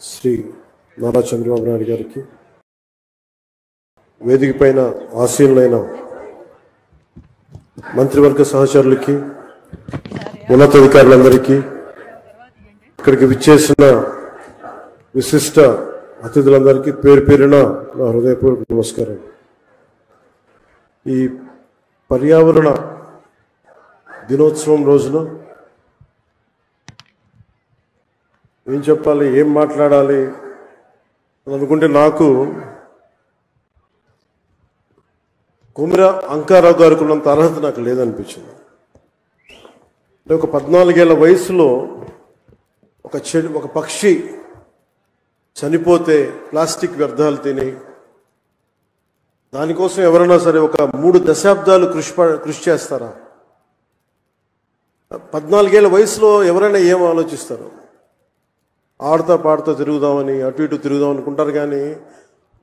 శ్రీ నారా చంద్రబాబు నాయుడు గారికి, వేదిక పైన ఆసీనులైన మంత్రివర్గ సహచరులకి, ఉన్నతాధికారులందరికీ, ఇక్కడికి విచ్చేసిన విశిష్ట అతిథులందరికీ పేరు పేరున నా హృదయపూర్వక నమస్కారం. ఈ పర్యావరణ దినోత్సవం రోజున ఏం చెప్పాలి, ఏం మాట్లాడాలి అని అనుకుంటే నాకు కొమిర అంకారావు గారికి ఉన్నంత అర్హత నాకు లేదనిపించింది. అంటే ఒక 14 ఏళ్ల వయసులో ఒక పక్షి చనిపోతే ప్లాస్టిక్ వ్యర్థాలు తిని దానికోసం ఎవరైనా సరే ఒక 3 దశాబ్దాలు కృషి చేస్తారా? 14 ఏళ్ల వయసులో ఎవరైనా ఏం ఆలోచిస్తారు? ఆడుతా పాడుతూ తిరుగుదామని, అటు ఇటు తిరుగుదాం అనుకుంటారు. కానీ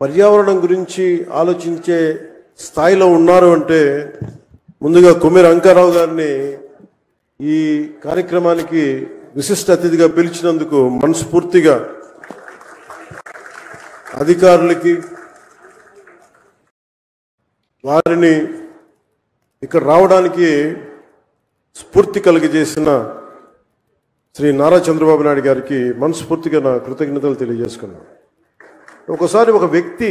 పర్యావరణం గురించి ఆలోచించే స్థాయిలో ఉన్నారు అంటే ముందుగా కొమిర అంకారావు గారిని ఈ కార్యక్రమానికి విశిష్ట అతిథిగా పిలిచినందుకు మనస్ఫూర్తిగా అధికారులకి, వారిని ఇక్కడ రావడానికి స్ఫూర్తి కలిగజేసిన శ్రీ నారా చంద్రబాబు నాయుడు గారికి మనస్ఫూర్తిగా నా కృతజ్ఞతలు తెలియజేసుకున్నాను. ఒకసారి ఒక వ్యక్తి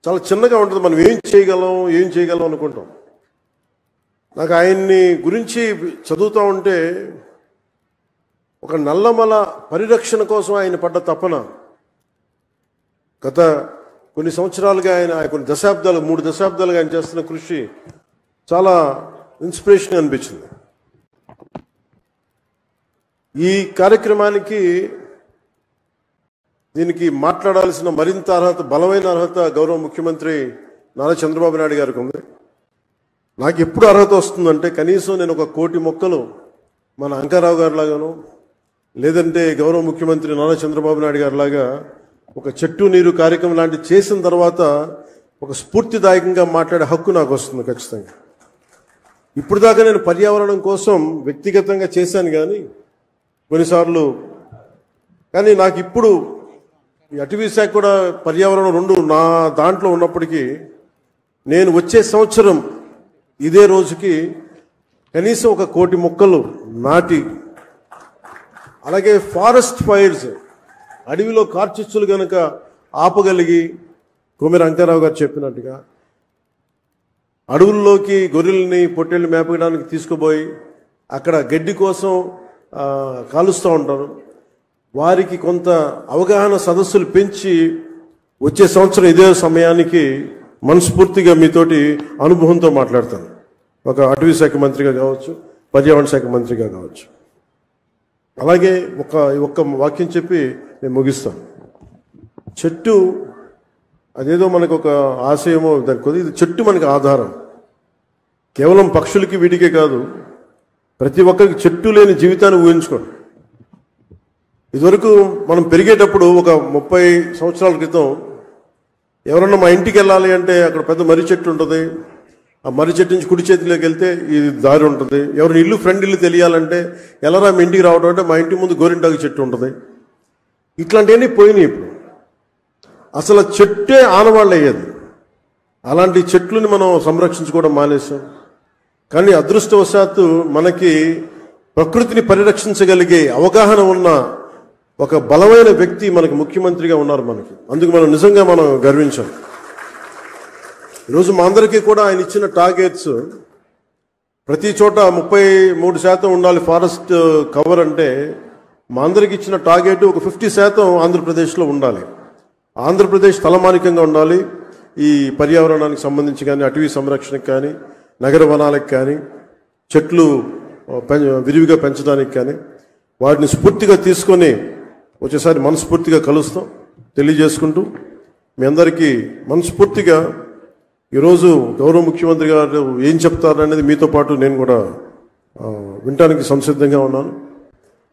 చాలా చిన్నగా ఉంటుంది, మనం ఏం చేయగలం అనుకుంటాం. నాకు ఆయన్ని గురించి చదువుతూ ఉంటే ఒక నల్లమల పరిరక్షణ కోసం ఆయన పడ్డ తపన, గత కొన్ని సంవత్సరాలుగా ఆయన కొన్ని దశాబ్దాలు 3 దశాబ్దాలుగా ఆయన చేస్తున్న కృషి చాలా ఇన్స్పిరేషన్ అనిపించింది. ఈ కార్యక్రమానికి దీనికి మాట్లాడాల్సిన మరింత అర్హత, బలమైన అర్హత గౌరవ ముఖ్యమంత్రి నారా చంద్రబాబు నాయుడు గారికి ఉంది. నాకు ఎప్పుడు అర్హత వస్తుందంటే కనీసం నేను 1 కోటి మొక్కలు మన అంకారావు గారి లాగాను, లేదంటే గౌరవ ముఖ్యమంత్రి నారా చంద్రబాబు నాయుడు గారి లాగా ఒక చెట్టు నీరు కార్యక్రమం లాంటివి చేసిన తర్వాత ఒక స్ఫూర్తిదాయకంగా మాట్లాడే హక్కు నాకు వస్తుంది ఖచ్చితంగా. ఇప్పుడు దాకా నేను పర్యావరణం కోసం వ్యక్తిగతంగా చేశాను కానీ కొన్నిసార్లు, కానీ నాకు ఇప్పుడు ఈ అటవీ శాఖ కూడా పర్యావరణం 2 నా దాంట్లో ఉన్నప్పటికీ నేను వచ్చే సంవత్సరం ఇదే రోజుకి కనీసం 1 కోటి మొక్కలు నాటి, అలాగే ఫారెస్ట్ ఫైర్స్, అడవిలో కార్చిచ్చులు కనుక ఆపగలిగి కొమిర అంకారావు గారు చెప్పినట్టుగా అడవుల్లోకి గొర్రెల్ని పొట్టేళ్ళు మేపడానికి తీసుకుపోయి అక్కడ గడ్డి కోసం కాలుస్తూ ఉంటారు. వారికి కొంత అవగాహన సదస్సులు పెంచి వచ్చే సంవత్సరం ఇదే సమయానికి మనస్ఫూర్తిగా మీతోటి అనుభవంతో మాట్లాడతాను. ఒక అటవీ శాఖ మంత్రిగా కావచ్చు, పర్యావరణ శాఖ మంత్రిగా కావచ్చు. అలాగే ఒక్క వాక్యం చెప్పి నేను ముగిస్తాను. చెట్టు అదేదో మనకు ఒక ఆశయమో దానికి, ఇది చెట్టు మనకు ఆధారం. కేవలం పక్షులకి వీటికే కాదు, ప్రతి ఒక్కరికి చెట్టు లేని జీవితాన్ని ఊహించుకోండి. ఇదివరకు మనం పెరిగేటప్పుడు ఒక 30 సంవత్సరాల క్రితం ఎవరన్నా మా ఇంటికి వెళ్ళాలి అంటే అక్కడ పెద్ద మర్రి చెట్టు ఉంటుంది. ఆ మర్రి చెట్టు నుంచి కుడి చేతిలోకి వెళ్తే ఈ దారి ఉంటుంది. ఎవరిని ఇల్లు ఫ్రెండ్ ఇల్లు తెలియాలంటే ఎలారా మీ ఇంటికి రావడం అంటే మా ఇంటి ముందు గోరింటాకు చెట్టు ఉంటుంది. ఇట్లాంటివన్నీ పోయినాయి. ఇప్పుడు అసలు చెట్టే ఆనవాళ్ళు అయ్యేది. అలాంటి చెట్లని మనం సంరక్షించుకోవడం మానేసాం. కానీ అదృష్టవశాత్తు మనకి ప్రకృతిని పరిరక్షించగలిగే అవగాహన ఉన్న ఒక బలమైన వ్యక్తి మనకి ముఖ్యమంత్రిగా ఉన్నారు మనకి. అందుకు మనం నిజంగా గర్వించాం. ఈరోజు మా అందరికీ కూడా ఆయన ఇచ్చిన టార్గెట్స్ ప్రతి చోట 33% ఉండాలి ఫారెస్ట్ కవర్ అంటే, మా అందరికి ఇచ్చిన టార్గెట్ ఒక 50% ఆంధ్రప్రదేశ్లో ఉండాలి. ఆంధ్రప్రదేశ్ తలమానికంగా ఉండాలి. ఈ పర్యావరణానికి సంబంధించి కానీ, అటవీ సంరక్షణకు కానీ, నగర వనాలకు కానీ, చెట్లు విరివిగా పెంచడానికి కానీ, వాటిని స్ఫూర్తిగా తీసుకొని వచ్చేసారి మనస్ఫూర్తిగా కలుస్తాం తెలియజేసుకుంటూ, మీ అందరికీ మనస్ఫూర్తిగా ఈరోజు గౌరవ ముఖ్యమంత్రి గారు ఏం చెప్తారనేది మీతో పాటు నేను కూడా వినటానికి సంసిద్ధంగా ఉన్నాను.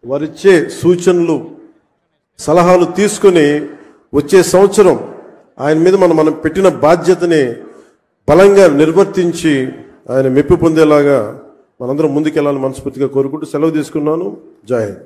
వారిచ్చే సూచనలు, సలహాలు తీసుకొని వచ్చే సంవత్సరం ఆయన మీద మనం పెట్టిన బాధ్యతని బలంగా నిర్వర్తించి ఆయన మెప్పు పొందేలాగా మనందరం ముందుకెళ్ళాలని మనస్ఫూర్తిగా కోరుకుంటూ సెలవు తీసుకున్నాను. జై హింద్.